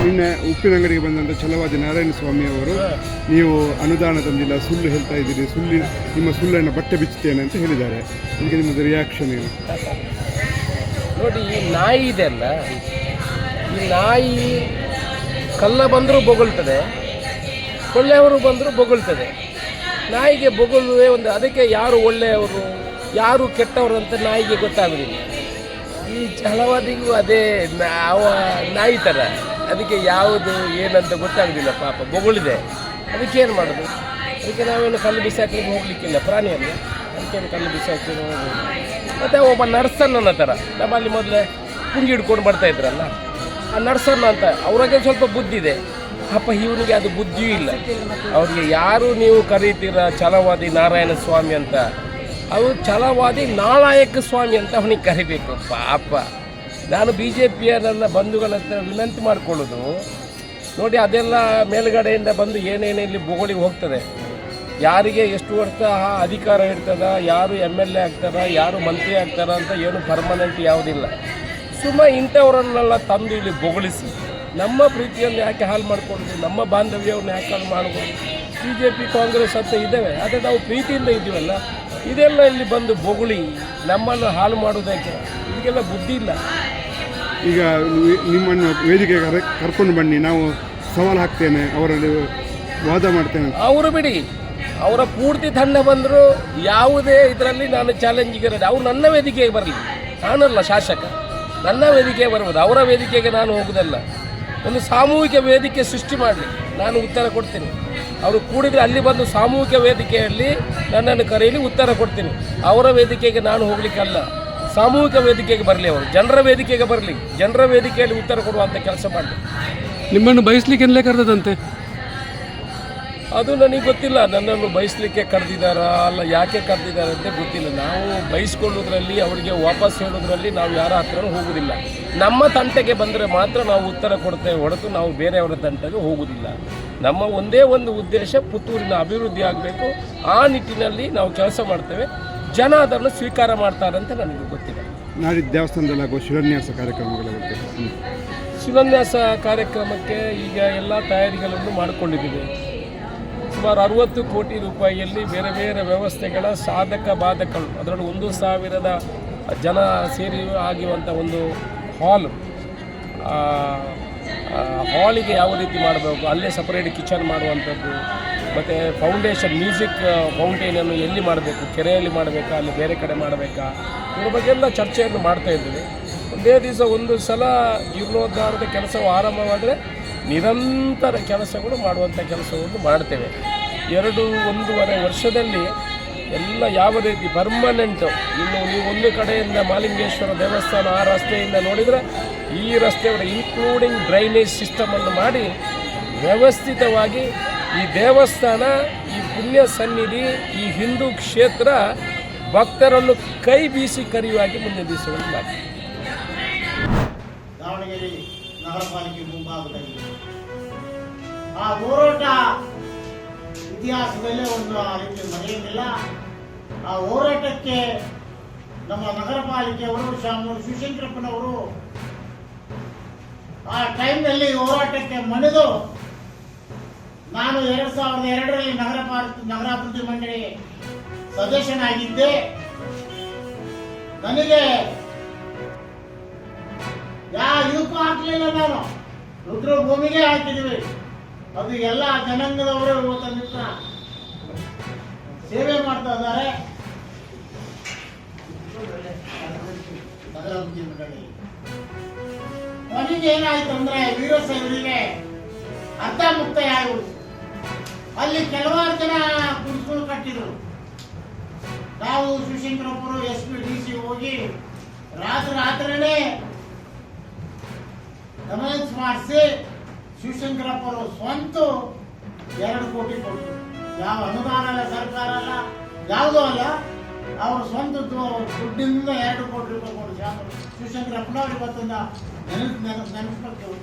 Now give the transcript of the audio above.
ನಿನ್ನೆ ಉಪ್ಪಿನಂಗಡಿಗೆ ಬಂದಂಥ ಛಲವಾದಿ ನಾರಾಯಣ ಸ್ವಾಮಿ ಅವರು ನೀವು ಅನುದಾನ ತಂದಿಲ್ಲ, ಸುಳ್ಳು ಹೇಳ್ತಾ ಇದ್ದೀರಿ, ನಿಮ್ಮ ಸುಳ್ಳನ್ನು ಬಟ್ಟೆ ಬಿಚ್ಚುತ್ತೇನೆ ಅಂತ ಹೇಳಿದ್ದಾರೆ. ಇದಕ್ಕೆ ನಿಮ್ಮದು ರಿಯಾಕ್ಷನ್ ಏನು? ನೋಡಿ, ಈ ನಾಯಿ ಇದೆ ಅಲ್ಲ, ಈ ನಾಯಿ ಕಳ್ಳ ಬಂದರೂ ಬೊಗಳ್ತದೆ, ಒಳ್ಳೆಯವರು ಬಂದರೂ ಬೊಗಳ್ತದೆ. ನಾಯಿಗೆ ಬೊಗಳುವೆ ಒಂದು, ಅದಕ್ಕೆ ಯಾರು ಒಳ್ಳೆಯವರು ಯಾರು ಕೆಟ್ಟವರು ಅಂತ ನಾಯಿಗೆ ಗೊತ್ತಾಗೋದಿಲ್ಲ. ಈ ಛಲವಾದಿಗೂ ಅದೇ ನಾಯಿ ಥರ, ಅದಕ್ಕೆ ಯಾವುದು ಏನಂತ ಗೊತ್ತಾಗೋದಿಲ್ಲ. ಪಾಪ ಬೊಗಳಿದೆ, ಅದಕ್ಕೇನು ಮಾಡೋದು? ಅದಕ್ಕೆ ನಾವೇನು ಕಲ್ಲು ಬಿಸಾಕಲಿಕ್ಕೆ ಹೋಗಲಿಕ್ಕಿಲ್ಲ, ಪ್ರಾಣಿಯಲ್ಲಿ ಅದಕ್ಕೇನು ಕಲ್ಲು ಬಿಸಾಕಿ ಹೋಗ್ಬೋದು. ಮತ್ತು ಒಬ್ಬ ನರ್ಸನ್ನ ಥರ ನಮ್ಮಲ್ಲಿ ಮೊದಲೇ ಪುಂಗಿ ಹಿಡ್ಕೊಂಡು ಬರ್ತಾಯಿದ್ರಲ್ಲ, ಆ ನರ್ಸನ್ನ ಅಂತ ಅವ್ರಿಗೆ ಸ್ವಲ್ಪ ಬುದ್ಧಿ ಇದೆ. ಪಾಪ ಇವನಿಗೆ ಅದು ಬುದ್ಧಿಯೂ ಇಲ್ಲ. ಅವ್ರಿಗೆ ಯಾರು ನೀವು ಕರೀತೀರ ಛಲವಾದಿ ನಾರಾಯಣ ಸ್ವಾಮಿ ಅಂತ, ಅವರು ಛಲವಾದಿ ನಾರಾಯಕ ಸ್ವಾಮಿ ಅಂತ ಅವನಿಗೆ ಕರಿಬೇಕು. ಪಾಪ ನಾನು BJPಯನ್ನೆಲ್ಲ ಬಂಧುಗಳ ಹತ್ರ ವಿನಂತಿ ಮಾಡಿಕೊಳ್ಳೋದು ನೋಡಿ, ಅದೆಲ್ಲ ಮೇಲುಗಡೆಯಿಂದ ಬಂದು ಏನೇನು ಇಲ್ಲಿ ಬೊಗಳಿಗೆ ಹೋಗ್ತದೆ. ಯಾರಿಗೆ ಎಷ್ಟು ವರ್ಷ ಅಧಿಕಾರ ಇರ್ತದ, ಯಾರು MLA ಆಗ್ತಾರ, ಯಾರು ಮಂತ್ರಿ ಆಗ್ತಾರ ಅಂತ ಏನು ಪರ್ಮನೆಂಟ್ ಯಾವುದಿಲ್ಲ. ಸುಮ್ಮನೆ ಇಂಥವರನ್ನೆಲ್ಲ ತಂದು ಇಲ್ಲಿ ಬೊಗಳಿಸಿ ನಮ್ಮ ಪ್ರೀತಿಯನ್ನು ಯಾಕೆ ಹಾಳು ಮಾಡ್ಕೊಂಡು, ನಮ್ಮ ಬಾಂಧವ್ಯವನ್ನು ಯಾಕೆ ಹಾಳು ಮಾಡ್ಬೋದು? BJP ಕಾಂಗ್ರೆಸ್ ಅಂತ ಇದ್ದೇವೆ, ಅದೇ ನಾವು ಪ್ರೀತಿಯಿಂದ ಇದ್ದೀವಲ್ಲ, ಇದೆಲ್ಲ ಇಲ್ಲಿ ಬಂದು ಬೊಗಳಿ ನಮ್ಮನ್ನು ಹಾಳು ಮಾಡೋದಕ್ಕೆ ಇದಕ್ಕೆಲ್ಲ ಬುದ್ಧಿ ಇಲ್ಲ. ಈಗ ನಿಮ್ಮನ್ನು ವೇದಿಕೆಗೆ ಕರ್ಕೊಂಡು ಬನ್ನಿ, ನಾವು ಸವಾಲು ಹಾಕ್ತೇನೆ, ಅವರಲ್ಲಿ ವಾದ ಮಾಡ್ತೇನೆ. ಅವರು ಬಿಡಿ, ಅವರ ಪೂರ್ತಿ ತಂಡ ಬಂದರೂ ಯಾವುದೇ ಇದರಲ್ಲಿ ನಾನು ಚಾಲೆಂಜಿಗೆ ಇರೋದು. ಅವ್ರು ನನ್ನ ವೇದಿಕೆಗೆ ಬರಲಿ, ನಾನಲ್ಲ ಶಾಸಕ, ನನ್ನ ವೇದಿಕೆಗೆ ಬರ್ಬೋದು, ಅವರ ವೇದಿಕೆಗೆ ನಾನು ಹೋಗೋದಲ್ಲ. ಒಂದು ಸಾಮೂಹಿಕ ವೇದಿಕೆ ಸೃಷ್ಟಿ ಮಾಡಲಿ, ನಾನು ಉತ್ತರ ಕೊಡ್ತೀನಿ. ಅವರು ಕೂಡಿದರೆ ಅಲ್ಲಿ ಬಂದು ಸಾಮೂಹಿಕ ವೇದಿಕೆಯಲ್ಲಿ ನನ್ನನ್ನು ಕರೆಯಲಿ, ಉತ್ತರ ಕೊಡ್ತೀನಿ. ಅವರ ವೇದಿಕೆಗೆ ನಾನು ಹೋಗ್ಲಿಕ್ಕಲ್ಲ, ಸಾಮೂಹಿಕ ವೇದಿಕೆಗೆ ಬರಲಿ, ಅವರು ಜನರ ವೇದಿಕೆಗೆ ಬರಲಿ, ಜನರ ವೇದಿಕೆಯಲ್ಲಿ ಉತ್ತರ ಕೊಡುವಂಥ ಕೆಲಸ ಮಾಡಲಿ. ನಿಮ್ಮನ್ನು ಬಯಸ್ಲಿಕ್ಕೆ ಕರೆದಂತೆ ಅದು ನನಗೆ ಗೊತ್ತಿಲ್ಲ. ನನ್ನನ್ನು ಬಯಸಲಿಕ್ಕೆ ಕರೆದಿದ್ದಾರಾ ಅಲ್ಲ, ಯಾಕೆ ಕರೆದಿದ್ದಾರೆ ಅಂತ ಗೊತ್ತಿಲ್ಲ. ನಾವು ಬಯಸ್ಕೊಳ್ಳೋದ್ರಲ್ಲಿ, ಅವರಿಗೆ ವಾಪಸ್ ಹೇಳೋದ್ರಲ್ಲಿ ನಾವು ಯಾರ ಹತ್ರನೂ ಹೋಗೋದಿಲ್ಲ. ನಮ್ಮ ತಂಟೆಗೆ ಬಂದರೆ ಮಾತ್ರ ನಾವು ಉತ್ತರ ಕೊಡ್ತೇವೆ ಹೊರತು ನಾವು ಬೇರೆಯವರ ತಂಟೆಗೆ ಹೋಗೋದಿಲ್ಲ. ನಮ್ಮ ಒಂದೇ ಒಂದು ಉದ್ದೇಶ ಪುತ್ತೂರಿನ ಅಭಿವೃದ್ಧಿ ಆಗಬೇಕು. ಆ ನಿಟ್ಟಿನಲ್ಲಿ ನಾವು ಕೆಲಸ ಮಾಡ್ತೇವೆ. ಜನ ಅದನ್ನು ಸ್ವೀಕಾರ ಮಾಡ್ತಾರೆ ಅಂತ ನನಗೆ ಗೊತ್ತಿಲ್ಲ. ನಾಡಿದ್ದು ದೇವಸ್ಥಾನದಲ್ಲಿ ಆಗುವ ಶಿಲಾನ್ಯಾಸ ಕಾರ್ಯಕ್ರಮಗಳ ಬಗ್ಗೆ, ಶಿಲಾನ್ಯಾಸ ಕಾರ್ಯಕ್ರಮಕ್ಕೆ ಈಗ ಎಲ್ಲ ತಯಾರಿಗಳನ್ನು ಮಾಡಿಕೊಂಡಿದ್ದೀವಿ. ಸುಮಾರು 60 ಕೋಟಿ ರೂಪಾಯಿಯಲ್ಲಿ ಬೇರೆ ಬೇರೆ ವ್ಯವಸ್ಥೆಗಳ ಸಾಧಕ ಬಾಧಕಗಳು, ಅದರಲ್ಲಿ 1,000 ಜನ ಸೇರಿ ಆಗಿರುವಂಥ ಒಂದು ಹಾಲಿಗೆ ಯಾವ ರೀತಿ ಮಾಡಬೇಕು, ಅಲ್ಲೇ ಸಪರೇಟ್ ಕಿಚನ್ ಮಾಡುವಂಥದ್ದು, ಮತ್ತು ಫೌಂಡೇಶನ್ ಮ್ಯೂಸಿಕ್ ಫೌಂಟೇನನ್ನು ಎಲ್ಲಿ ಮಾಡಬೇಕು, ಕೆರೆಯಲ್ಲಿ ಮಾಡಬೇಕಾ ಅಲ್ಲಿ ಬೇರೆ ಕಡೆ ಮಾಡಬೇಕಾ, ಇದ್ರ ಬಗ್ಗೆ ಎಲ್ಲ ಚರ್ಚೆಯನ್ನು ಮಾಡ್ತಾಯಿದ್ದೀವಿ. ಒಂದೇ ದಿವಸ ಒಂದು ಸಲ ಜೀರ್ಣೋದ್ಧಾರದ ಕೆಲಸವು ಆರಂಭವಾದರೆ ನಿರಂತರ ಕೆಲಸಗಳು ಮಾಡುವಂಥ ಕೆಲಸವನ್ನು ಮಾಡ್ತೇವೆ. 1.5 ವರ್ಷದಲ್ಲಿ ಎಲ್ಲ ಯಾವ ರೀತಿ ಪರ್ಮನೆಂಟು, ಇನ್ನು ನೀವು ಒಂದು ಕಡೆಯಿಂದ ಮಾಲಿಂಗೇಶ್ವರ ದೇವಸ್ಥಾನ ಆ ರಸ್ತೆಯಿಂದ ನೋಡಿದರೆ ಈ ರಸ್ತೆಯವರ ಇನ್ಕ್ಲೂಡಿಂಗ್ ಡ್ರೈನೇಜ್ ಸಿಸ್ಟಮನ್ನು ಮಾಡಿ ವ್ಯವಸ್ಥಿತವಾಗಿ ಈ ದೇವಸ್ಥಾನ, ಈ ಪುಣ್ಯ ಸನ್ನಿಧಿ, ಈ ಹಿಂದೂ ಕ್ಷೇತ್ರ ಭಕ್ತರನ್ನು ಕೈ ಬೀಸಿ ಕರೆಯುವಾಗಿ ಮುಂದೆ ದಿವಸಗಳು ಮಾಡಿ. ದಾವಣಗೆರೆ ನಗರ ಪಾಲಿಕೆ ಮುಂಭಾಗದಲ್ಲಿ ಆ ಹೋರಾಟ ಇತಿಹಾಸದಲ್ಲೇ ಒಂದು ರೀತಿ ಮರೆಯುವುದಿಲ್ಲ. ಆ ಹೋರಾಟಕ್ಕೆ ನಮ್ಮ ನಗರ ಪಾಲಿಕೆಯವರು ಶಾಮನೂರು ಶಿವಶಂಕರಪ್ಪನವರು ಆ ಟೈಮ್ನಲ್ಲಿ ಹೋರಾಟಕ್ಕೆ ಮಣಿದು, ನಾನು 2002ರಲ್ಲಿ ನಗರಾಭಿವೃದ್ಧಿ ಮಂಡಳಿ ಸದಸ್ಯನಾಗಿದ್ದೆ. ನನಗೆ ಇದಕ್ಕೂ ಹಾಕಲಿಲ್ಲ, ನಾನು ರುದ್ರ ಭೂಮಿಗೆ ಹಾಕಿದ್ವಿ. ಅದು ಎಲ್ಲ ಜನಾಂಗದವರು ಇವತ್ತಿನ ಸೇವೆ ಮಾಡ್ತಾ ಇದ್ದಾರೆ ನಗರಾಭಿವೃದ್ಧಿ ಮಂಡಳಿ. ಕೊನೆಗೆ ಏನಾಯ್ತು ಅಂದ್ರೆ ವೀರಶೈವರಿಗೆ ಅರ್ಧ ಮುಕ್ತಾಯ ಆಗುವುದು. ಅಲ್ಲಿ ಕೆಲವಾರು ಜನ ಗುಡಿಸಲು ಕಟ್ಟಿದ್ರು. ನಾವು ಶಿವಶಂಕರಪ್ಪರು SP DC ಹೋಗಿ ರಾತ್ರಿನೇ ಕಮೆನ್ಸ್ ಮಾಡಿಸಿ ಶಿವಶಂಕರಪ್ಪರು ಸ್ವಂತ 2 ಕೋಟಿ ಕೊಟ್ಟರು. ಯಾವ ಅನುದಾನ ಅಲ್ಲ, ಸರ್ಕಾರ ಅಲ್ಲ, ಯಾವುದೂ ಅಲ್ಲ, ಅವರು ಸ್ವಂತ ದುಡ್ಡಿನಿಂದ 2 ಕೋಟಿ ರೂಪಾಯಿ ಕೊಟ್ಟು ಶಿವಶಂಕರಪ್ಪನವ್ರು ಇವತ್ತಿಂದ ನೆನಪಿಸ್ಬೇಕು.